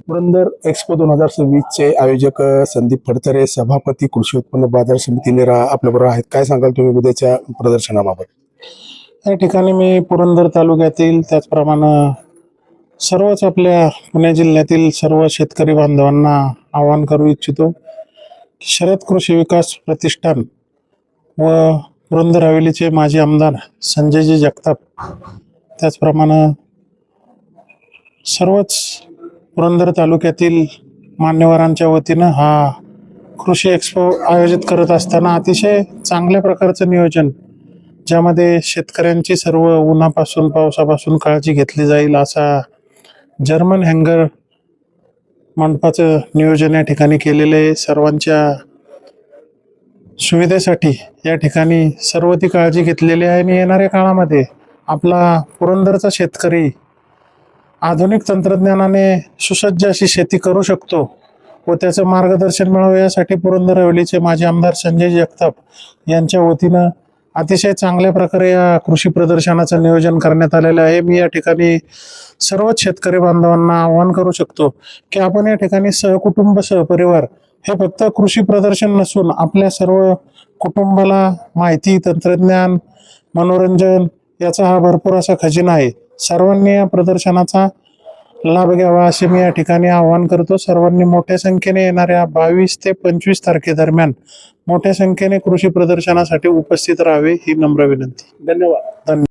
Purandar expo 2026 चे आयोजक संदीप फडतरे, सभापती कृषी उत्पन्न बाजार समिती नेरा आपल्याबरोबर आहेत. काय सांगाल तुम्ही उद्याच्या प्रदर्शनाबाबत? या ठिकाणी मी पुरंदर तालुक्यातील त्याचप्रमाणे सर्वच आपल्या पुणे जिल्ह्यातील सर्व शेतकरी बांधवांना आवाहन करू इच्छितो की शरद कृषी विकास प्रतिष्ठान व पुरंदर हवेलीचे माजी आमदार संजयजी जगताप, त्याचप्रमाणे सर्वच पुरंदर तालुक्यातील मान्यवरांच्या वतीनं हा कृषी एक्सपो आयोजित करत असताना अतिशय चांगल्या प्रकारचं नियोजन, ज्यामध्ये शेतकऱ्यांची सर्व उन्हापासून पावसापासून काळजी घेतली जाईल असा जर्मन हँगर मंडपाचं नियोजन या ठिकाणी केलेलं आहे. सर्वांच्या सुविधेसाठी या ठिकाणी सर्व ती काळजी घेतलेली आहे आणि येणाऱ्या काळामध्ये आपला पुरंदरचा शेतकरी आधुनिक तंत्रज्ञानाने सुसज्ज अशी शेती करू शकतो व त्याचं मार्गदर्शन मिळावं यासाठी पुरंदर हवेलीचे माजी आमदार संजय जगताप यांच्या वतीनं अतिशय चांगल्या प्रकारे या कृषी प्रदर्शनाचं नियोजन करण्यात आलेलं आहे. मी या ठिकाणी सर्वच शेतकरी बांधवांना आवाहन करू शकतो की आपण या ठिकाणी सहकुटुंब सहपरिवार हे फक्त कृषी प्रदर्शन नसून आपल्या सर्व कुटुंबाला माहिती, तंत्रज्ञान, मनोरंजन याचा हा भरपूर असा खजिना आहे. सर्वांनी या प्रदर्शनाचा लाभ घ्यावा असे मी या ठिकाणी आवाहन करतो. सर्वांनी मोठ्या संख्येने येणाऱ्या 22 ते 25 तारखेदरम्यान मोठ्या संख्येने कृषी प्रदर्शनासाठी उपस्थित राहावे ही नम्र विनंती. धन्यवाद.